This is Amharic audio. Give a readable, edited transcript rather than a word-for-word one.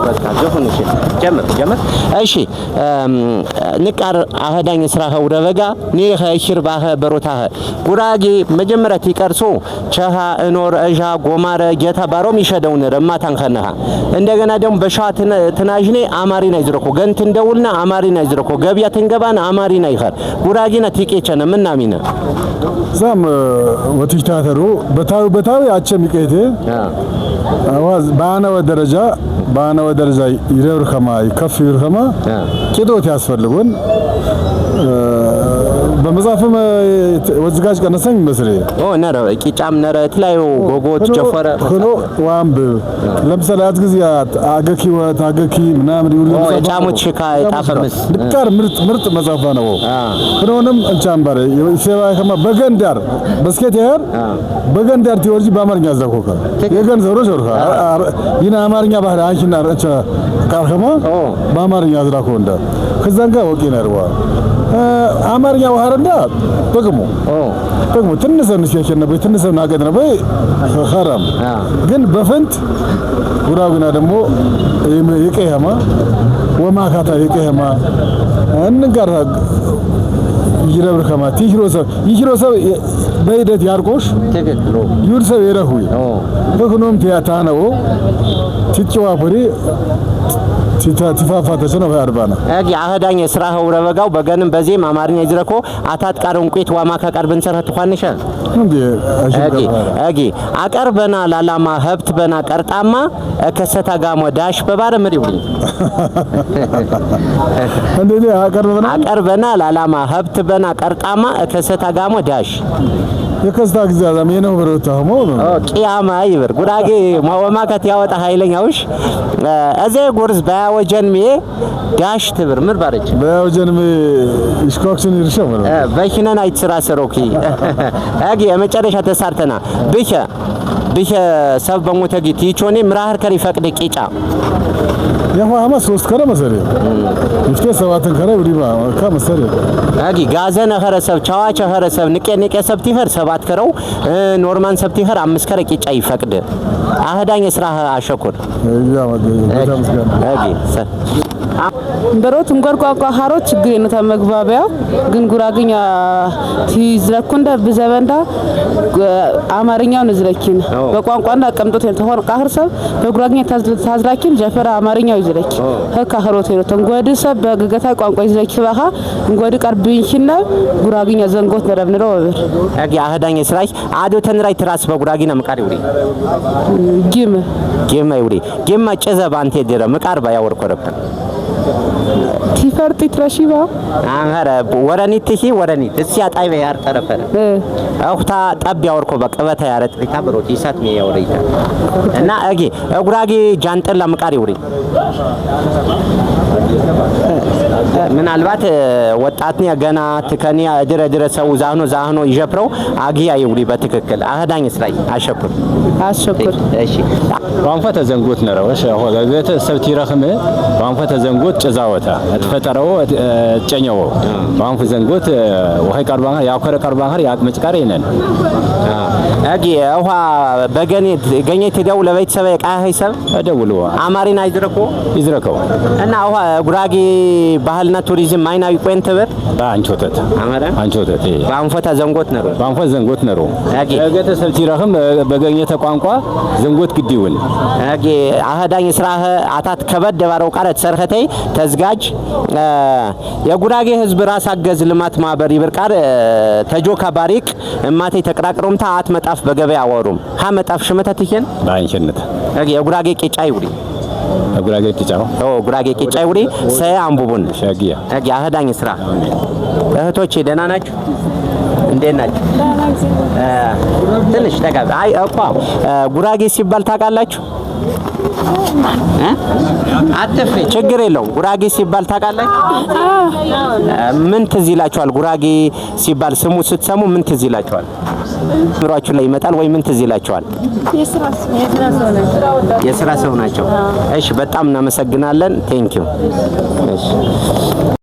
በቃ ዘፈንሽ ጀምር እሺ ንቃር አህዳኝ ስራህ ወረበጋ ኒህ ሽርባህ በሮታህ ጉራጌ መጀመሪያ ትቀርሶ ቸሃ እኖር እጃ ጎማረ ጌታ ባሮም ይሸደውን ረማታን ከነሃ እንደገና ደግሞ በሻት ተናጅኔ አማሪና ይዝረኮ ገንት እንደውልና አማሪና ይዝረኮ ገቢያ ተንገባና አማሪና ይኸር ጉራጌና ትቄቸነ ምናሚና ዛም ወትሽታተሩ በታው ያቸም ይቀይቴ አዋዝ ባና ወደረጃ ይረብር ከማ ይከፍ ይር ከማ ቂዶት ያስፈልጉን በመጻፈም ወዝጋጅ ቀነሰኝ መስሪ ነረ ቂጫም ነረ ትላዩ ጎጎት ጀፈረ ሆኖ ዋምብ ለምሳሌ አትግዚያት አገኪ ምናምን ይሁን ጫሞት ሽካ ጣፈምስ ድቃር ምርጥ መጻፋ ነው ሆኖንም እንቻምባረ ይሰባ ከማ በገንዳር በስኬት ይሄር በገንዳር ቲወርጂ በአማርኛ ዘኮካ የገን ዘሮች ወርካ ይና አማርኛ ባህር አንቺና ረቻ ካርኸማ በአማርኛ ዝራኮ እንደ ከዛንጋ ወቂ ነርዋ አማርኛ ወሃረንዳ ጥቅሙ ትንሰን ሲያከነበ ትንሰን አገድነበ ኸራም ግን በፈንት ጉራጉና ደግሞ የቀየማ ወማካታ የቀየማ እንጋራ ይረብር ከማ ይሽሮሰብ በሂደት ያርቆሽ ተገክሎ ይርሰብ ይረሁ በኩኖም ቲያታነው ትጭዋፈሪ ትፋፋተች ነው ያርባና አጊ አህዳኝ ስራህ ወረበጋው በገንም በዚህም አማርኛ ይዝረኮ አታት ቃሩን ቁት ዋማ ከቀርብን ሰረት ኳንሻ አጊ አቀርበና ላላማ ሀብት በና ቀርጣማ ከሰታ ጋሞ ዳሽ በባረ ምሪው እንዴ አቀርበና ላላማ ሀብት በና ቀርጣማ ከሰታ ጋሞ ዳሽ የከስታ ግዛዛም የነው በረታሞ ቂያማ ይበር ጉራጌ ማወማከት ያወጣ ኃይለኛውሽ አዘ ጉርዝ ባያወጀንሜ ዳሽ ትብር ምር ባረች ባያወጀንሜ ኢስኮክሽን ይርሻው በኪነና ይትስራ ሰሮኪ አጊ የመጨረሻ ተሳርተና ብቻ ሰብ በሞተጊ ቲቾኔ ምራህር ከሪ ፈቅደ ቂጫ ያማማ 3 ከረ መሰሪ እስከ 7 ከረ ውዲባ ከመሰሪ አጊ ጋዘነ ኸረሰብ ቻዋቸ ኸረሰብ ንቄ ሰብቲኸር 7 ከረው ኖርማን ሰብቲኸር 5 ከረ ቂጫ ይፈቅድ አህዳኝ ስራህ አሸኩር አጊ በሮት እንጓርቋቋ ሃሮ ችግር ነው ተመግባቢያ ግን ጉራግኛ ትዝረኩንዳ በዘበንዳ አማርኛው ንዝረኪን በቋንቋና ቀምጦት ተሆር ቃህርሰብ በጉራግኛ ታዝራኪን ጀፈራ አማርኛው ይዝረኪ ህካ ሃሮት ነው ተንጓድሰብ በገገታ ቋንቋ ይዝረኪ ባኻ እንጓድ ቀርብኝና ጉራግኛ ዘንጎት ነረብነሮ ወበር አጊ አህዳኝ ስራይ አዶ ተንራይ ትራስ በጉራግኛ መቃሪ ውሪ ጌማ ይውሪ ጌማ ጨዘባ አንተ ደረ መቃርባ ያወርቆረከ ቲፈርጥ ትራሺባ አንሃረ ወረኒት እስያ ጣይበ ያር ተረፈረ አውታ ጠብ ያወርኮ በቀበታ ያረጥ ቢታብሮት ይሳት ነው ያወሪታ እና አጊ ጉራጌ ጃንጥላ መቃሪ ውሪ ምናልባት ወጣትኛ ገና ትከኒያ ድረ ሰው ዛህኖ ይጀፍረው አጊያ ይውሪ በትክክል አህዳኝ ስራይ አሸኩር እሺ ባንፋ ተዘንጎት ነው እሺ ሆዳ ቤተ ሰብቲ ረኸመ ባንፋ ተዘንጎት ጨዛወታ ተፈጠረው ጨኛው ባንፋ ዘንጎት ወሃይ ቀርባን ያከረ ቀርባን ያቅመጭ ቀር ይነን አጊ ውሃ በገኔት ገኘት ደው ለቤተሰብ ቃይ ሰብ ደውሉ አማሪና ይዝረከው እና ውሃ ጉራጌ ባህልና ቱሪዝም ማይናዊ ቆንተበር አንቾተት ባንፎታ ዘንጎት ነው አጊ ገተ ሰብቲ ረኸም በገኘተ ቋንቋ ዘንጎት ግዲውን አጊ አህዳኝ ስራህ አታት ከበደ ባረው ቃረት ሰርኸተይ ተዝጋጅ የጉራጌ ህዝብ ራስ አገዝ ልማት ማህበር ይብርቃር ተጆካ ባሪክ እማቴ ተቀራቅሮምታ አት መጣፍ በገበያ አወሩም ሀ መጣፍ ሽመተትከን ባንሸነት አጊ የጉራጌ ቂጫ ይውሪ ጉራጌ ቂጫ ይውሪ ሰይ አንቡቡን ሻጊያ አጊ አህዳኝ ስራ እህቶቼ ደህና ናችሁ እንዴት ናችሁ ትንሽ ተጋብ አይ እኮ ጉራጌ ሲባል ታውቃላችሁ አጥፍ ችግር የለው ጉራጌ ሲባል ታውቃላችሁ ምን ትዝ ይላችኋል ጉራጌ ሲባል ስሙ ስትሰሙ ምን ትዝ ይላችኋል ምሯችሁ ላይ ይመጣል ወይ ምን ትዝ ይላችኋል የስራ ሰው ናቸው እሺ በጣም እናመሰግናለን ቴንኪው እሺ